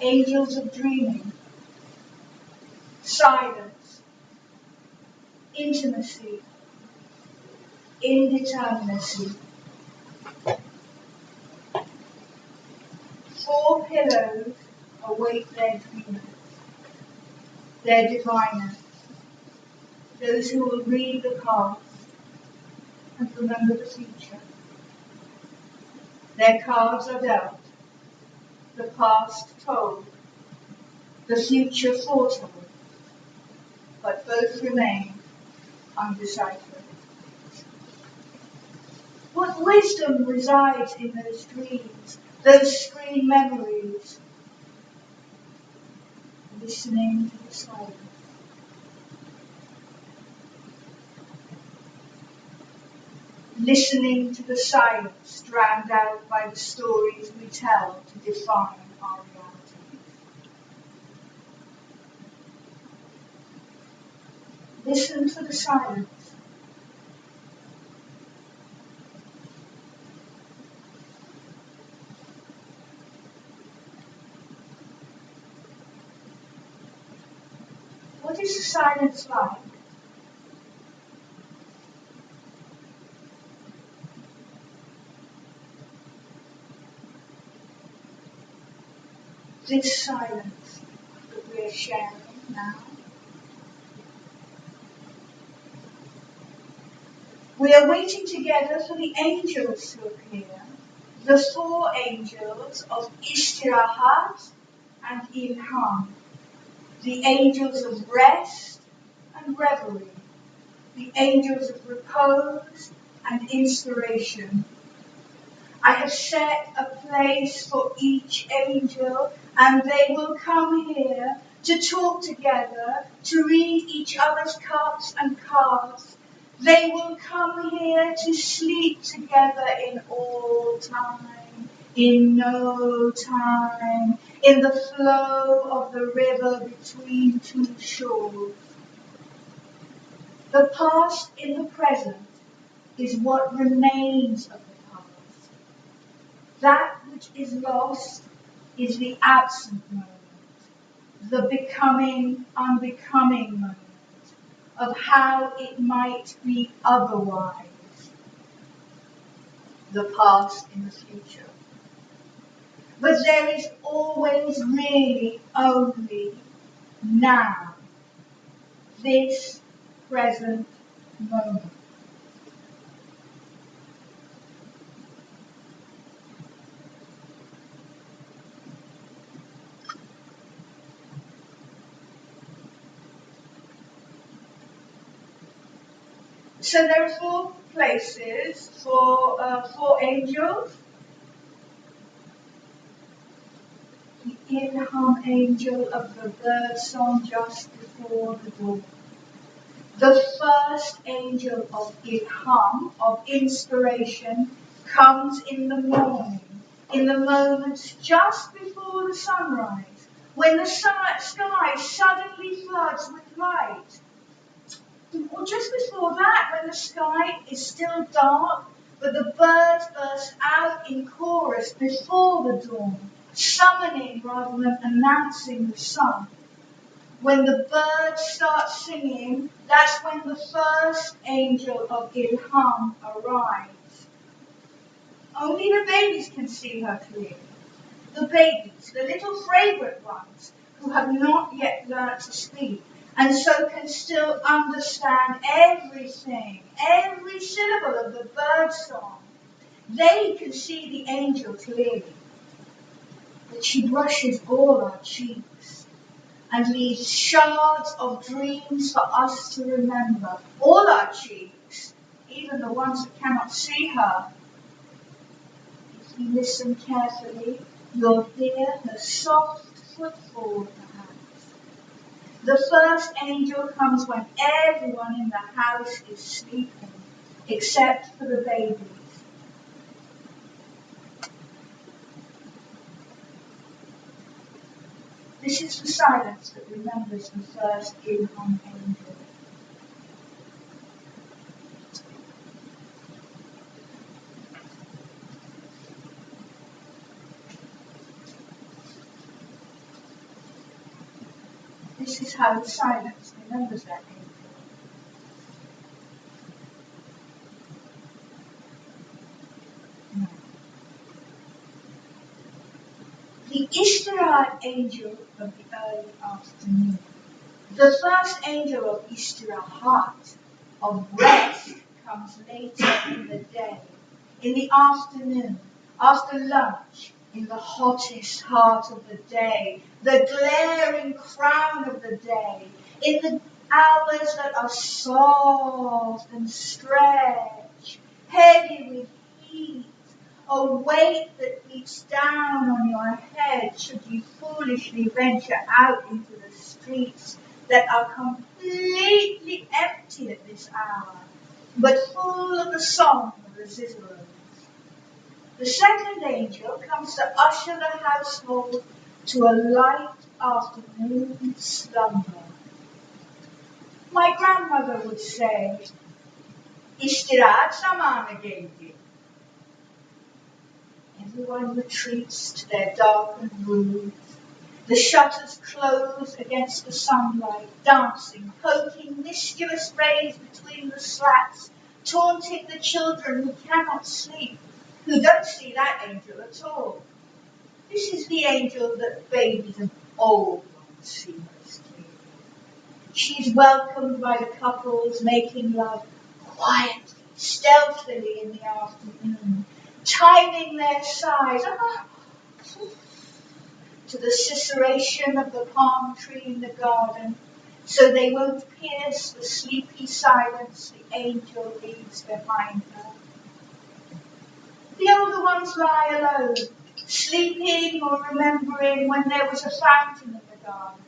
angels of dreaming, silence, intimacy, indeterminacy. 4 pillows await their dreamers, their diviners, those who will read the past and remember the future. Their cards are dealt, the past told, the future foretold, but both remain undeciphered. What wisdom resides in those dreams, those screen memories? Listening to the silence. Listening to the silence drowned out by the stories we tell to define our reality. Listen to the silence. What is the silence like? This silence that we are sharing now. We are waiting together for the angels to appear, the 4 angels of Istirahat and Ilham, the angels of rest and reverie, the angels of repose and inspiration. I have set a place for each angel, and they will come here to talk together, to read each other's cups and cards. They will come here to sleep together in all time, in no time, in the flow of the river between 2 shores. The past in the present is what remains of the past. That which is lost is the absent moment, the becoming, unbecoming moment of how it might be otherwise. The past in the future. But there is always really only now, this present moment. So there are 4 places for 4 angels. The Ilham angel of the bird song just before the dawn. The first angel of Ilham, of inspiration, comes in the morning, in the moments just before the sunrise, when the sky suddenly floods with light. Or just before that, when the sky is still dark, but the birds burst out in chorus before the dawn, summoning rather than announcing the sun. When the birds start singing, that's when the first angel of Ilham arrives. Only the babies can see her clearly. The babies, the little fragrant ones who have not yet learnt to speak, and so can still understand everything, every syllable of the bird song. They can see the angel clearly. But she brushes all our cheeks and leaves shards of dreams for us to remember. All our cheeks, even the ones that cannot see her. If you listen carefully, you'll hear her soft footfall perhaps. The first angel comes when everyone in the house is sleeping, except for the babies. This is the silence that remembers the first Ilham angel. This is how the silence remembers that angel. The Istirahat angel of the early afternoon. The first angel of Istirahat, of rest, comes later in the day, in the afternoon, after lunch, in the hottest heart of the day, the glaring crown of the day, in the hours that are soft and stretched, heavy with heat, a weight that beats down on your head should you foolishly venture out into the streets that are completely empty at this hour, but full of the song of the zitherns. The second angel comes to usher the household to a light afternoon slumber. My grandmother would say, "İstirahat zamanı geldi." Everyone retreats to their darkened rooms. The shutters close against the sunlight, dancing, poking mischievous rays between the slats, taunting the children who cannot sleep, who don't see that angel at all. This is the angel that babies and old ones see most clearly. She is welcomed by the couples making love quietly, stealthily in the afternoon, timing their sighs to the susurration of the palm tree in the garden, so they won't pierce the sleepy silence the angel leaves behind her. The older ones lie alone, sleeping or remembering when there was a fountain in the garden,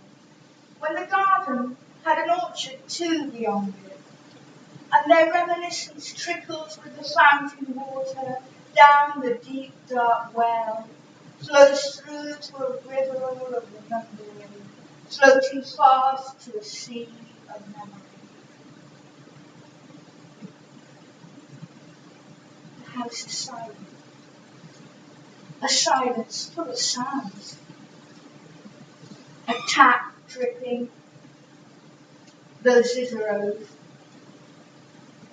when the garden had an orchard too beyond it, and their reminiscence trickles with the fountain water down the deep dark well, flows through to a river of remembering, floating fast to a sea of memory. The house is silent, a silence full of sounds. A tap dripping, those zitherns.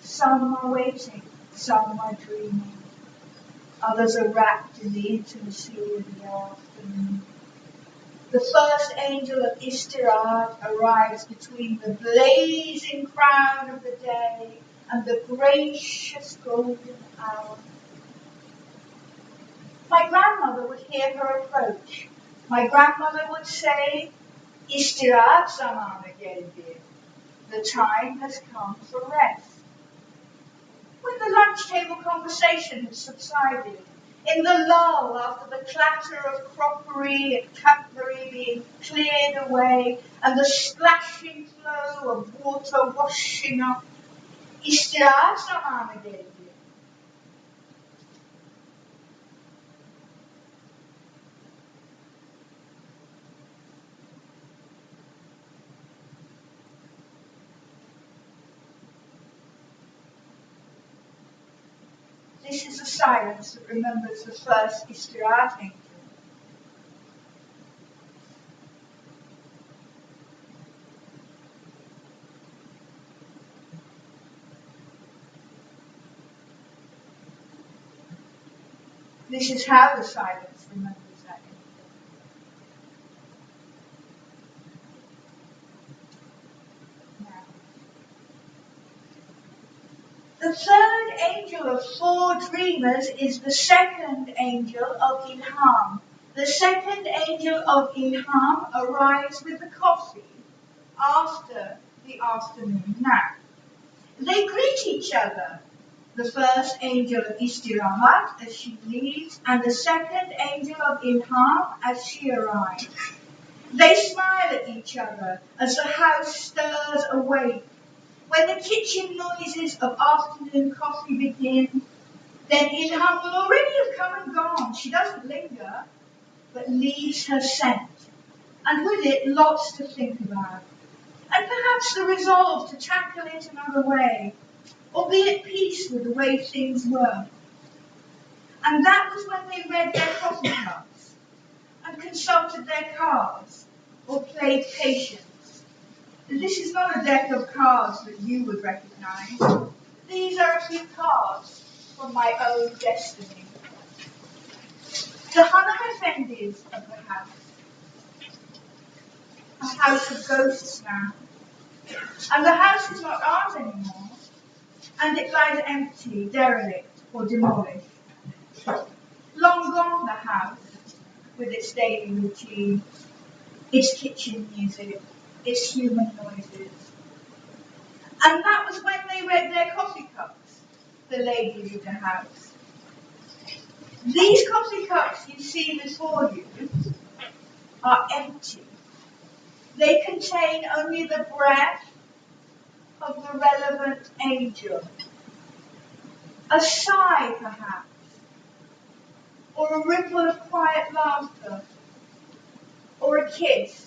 Some are waiting, some are dreaming. Others are wrapped in the intimacy of the afternoon. The first angel of Istirahat arrives between the blazing crown of the day and the gracious golden hour. My grandmother would hear her approach. My grandmother would say, "İstirahat zamanı geldi." The time has come for rest. When the lunch table conversation had subsided, in the lull after the clatter of crockery and cutlery being cleared away and the splashing flow of water washing up, "İstirahat zamanı geldi." This is a silence that remembers the first Istirahat angel. This is how the silence remembers that angel. Now, the third angel of four dreamers is the second angel of Ilham. The second angel of Ilham arrives with the coffee after the afternoon nap. They greet each other. The first angel of Istirahat as she leaves, and the second angel of Ilham as she arrives. They smile at each other as the house stirs awake. When the kitchen noises of afternoon coffee begin, then Ilham will already have come and gone. She doesn't linger, but leaves her scent, and with it lots to think about, and perhaps the resolve to tackle it another way, or be at peace with the way things were. And that was when they read their coffee cups, and consulted their cards, or played patience, This is not a deck of cards that you would recognize. These are a few cards from my own destiny. The Hanım Efendis of the house. A house of ghosts now. And the house is not ours anymore. And it lies empty, derelict, or demolished. Long gone the house, with its daily routine, its kitchen music, its human noises. And that was when they read their coffee cups, the ladies of the house. These coffee cups you see before you are empty. They contain only the breath of the relevant angel. A sigh, perhaps, or a ripple of quiet laughter, or a kiss.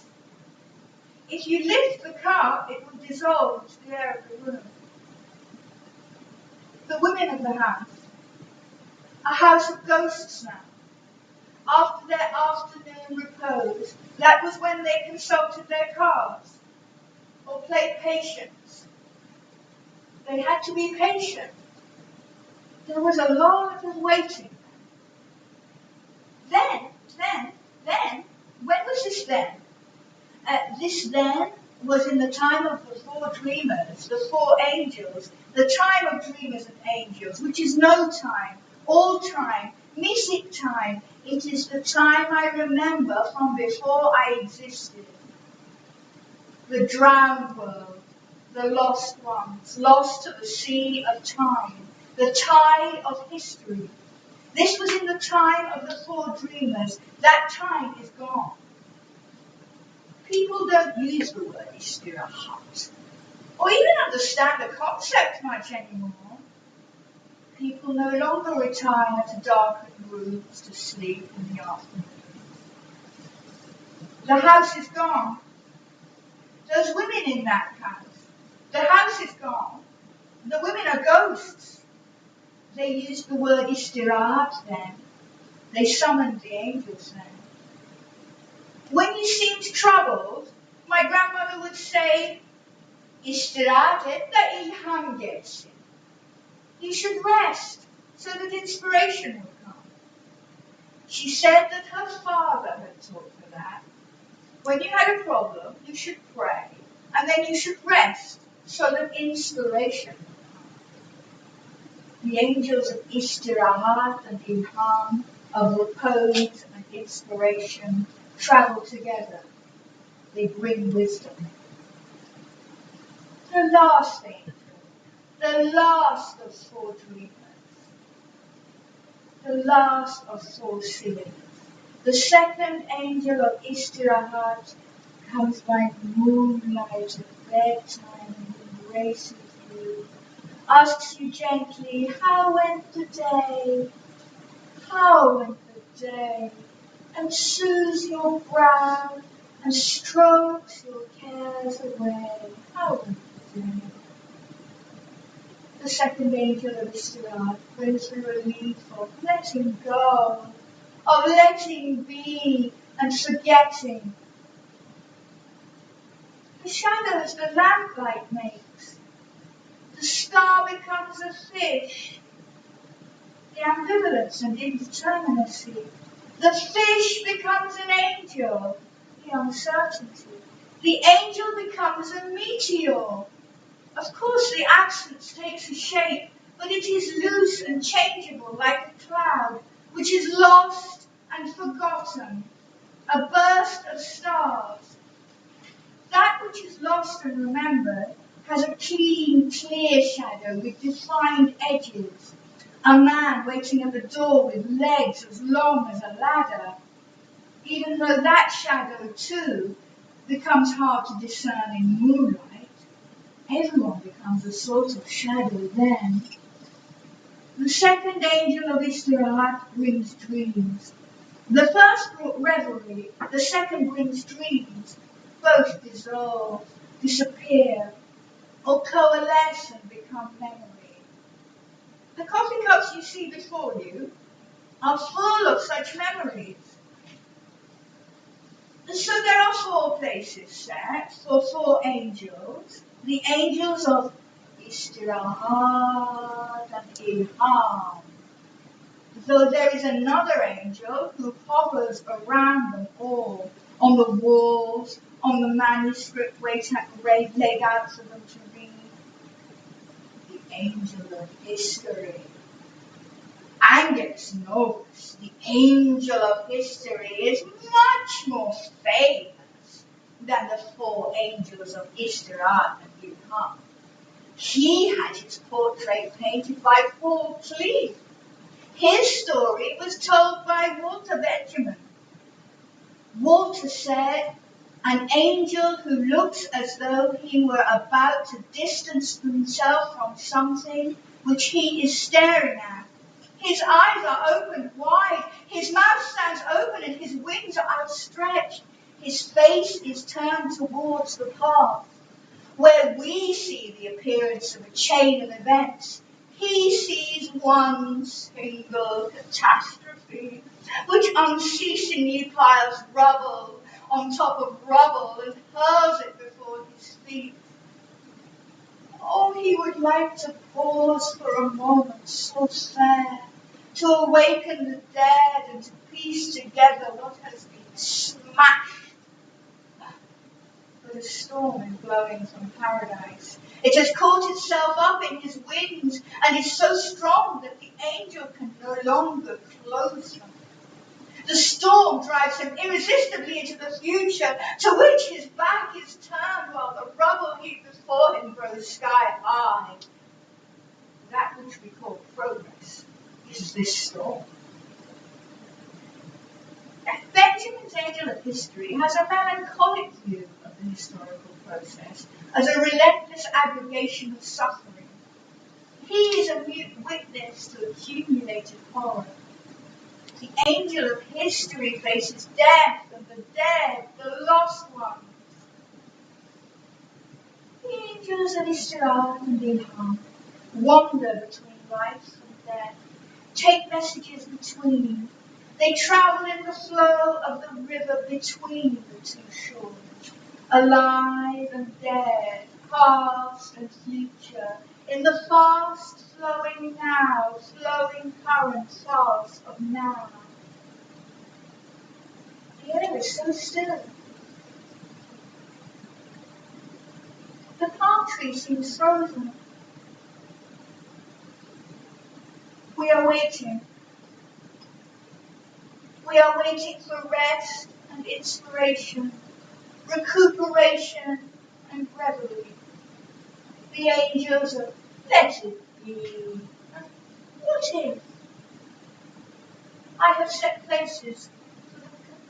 If you lift the cup, it will dissolve into the air of the room. The women of the house, a house of ghosts now. After their afternoon repose, that was when they consulted their cards, or played patience. They had to be patient. There was a lot of waiting. Then, when was this then? This then was in the time of the four dreamers, the four angels, the time of dreamers and angels, which is no time, all time, mythic time. It is the time I remember from before I existed. The drowned world, the lost ones, lost to the sea of time, the tide of history. This was in the time of the four dreamers. That time is gone. People don't use the word istirahat, or even understand the concept much anymore. People no longer retire to darkened rooms to sleep in the afternoon. The house is gone. Those women in that house. The house is gone. The women are ghosts. They used the word istirahat then. They summoned the angels then. When you seemed troubled, my grandmother would say, Istirahat and Ilham gelsin. You should rest so that inspiration would come. She said that her father had taught her that. When you had a problem, you should pray, and then you should rest so that inspiration would come. The angels of Istirahat and Ilham, of repose and inspiration, travel together. They bring wisdom. The last angel, the last of four dreamers, the last of four seers, the second angel of Istirahat comes by moonlight at bedtime and embraces you, asks you gently, how went the day? How went the day? And soothes your brow and strokes your cares away. How went the day? The second angel of Istirahat brings the relief of letting go, of letting be and forgetting. The shadows the lamplight makes. The star becomes a fish. The ambivalence and indeterminacy. The fish becomes an angel. The uncertainty. The angel becomes a meteor. Of course, the absence takes a shape, but it is loose and changeable like a cloud, which is lost and forgotten. A burst of stars. That which is lost and remembered has a clean, clear shadow with defined edges. A man waiting at the door with legs as long as a ladder. Even though that shadow, too, becomes hard to discern in moonlight, everyone becomes a sort of shadow then. The second angel of Istirahat brings dreams. The first brought revelry, the second brings dreams. Both dissolve, disappear, or coalesce and become memory. The coffee cups you see before you are full of such memories. So there are 4 places set for 4 angels. The angels of Istirahat and Ilham. Though there is another angel who hovers around them all, on the walls, on the manuscript laid out for them to read. The angel of history. Angus Novus, the angel of history, is much more famous than the 4 angels of Istirahat and Ilham. He had his portrait painted by Paul Klee. His story was told by Walter Benjamin. Walter said, an angel who looks as though he were about to distance himself from something which he is staring at. His eyes are opened wide, his mouth stands open and his wings are outstretched. His face is turned towards the path. Where we see the appearance of a chain of events, he sees one single catastrophe, which unceasingly piles rubble on top of rubble and hurls it before his feet. Oh, he would like to pause for a moment so fair, to awaken the dead and to piece together what has been smashed. But a storm is blowing from paradise. It has caught itself up in his wings and is so strong that the angel can no longer close them. The storm drives him irresistibly into the future, to which his back is turned while the rubble heap before him grows sky high. That which we call progress is this storm. Benjamin's angel of history has a melancholic view of the historical process as a relentless aggregation of suffering. He is a mute witness to accumulated horror. The angel of history faces death and the dead, the lost ones. The angels of Istirahat and Ilham wander between life and death, take messages between. They travel in the flow of the river between the 2 shores, alive and dead, past and future, in the fast-flowing now, flowing current fast of now. The air is so still. The palm tree seems frozen. We are waiting. We are waiting for rest and inspiration, recuperation and reverie. The angels of let it be. What if? I have set places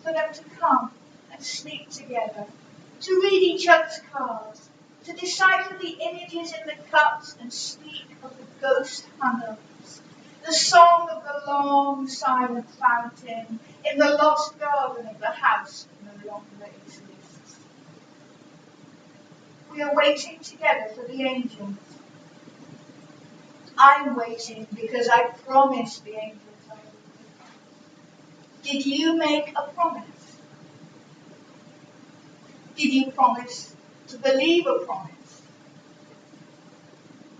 for them to come and sleep together, to read each other's cards, to decipher the images in the cups and speak of the ghost hunters, the song of the long silent fountain in the lost garden of the house that no longer exists. We are waiting together for the angels. I'm waiting because I promised the angels I would. Did you make a promise? Did you promise to believe a promise?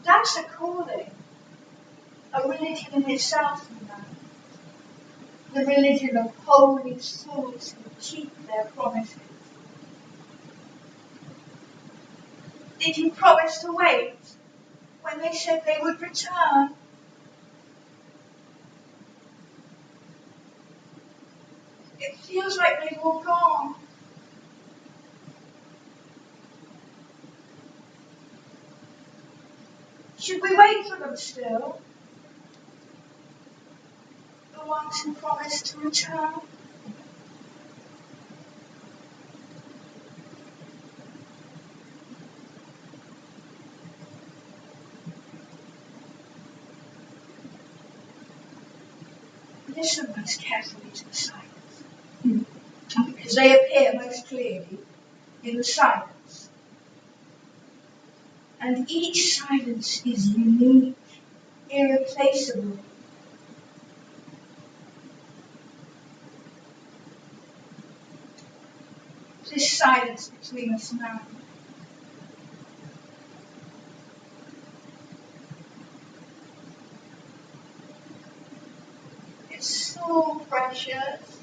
That's a calling, a religion in itself, you know. The religion of holy fools who keep their promises. Did you promise to wait when they said they would return? It feels like they've all gone. Should we wait for them still? The ones who promised to return? Listen most carefully to the silence, because they appear most clearly in the silence. And each silence is unique, irreplaceable. This silence between us now. It's so precious.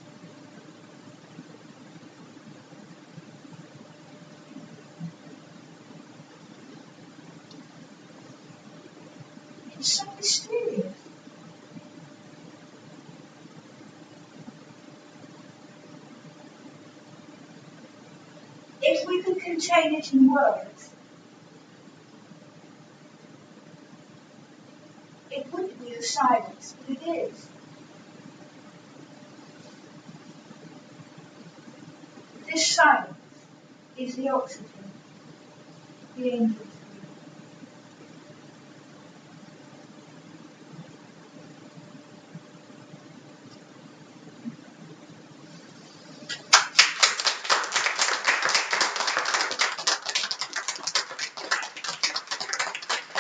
It's so mysterious. If we could contain it in words, it wouldn't be a silence, but it is. This silence is the oxygen, the angel.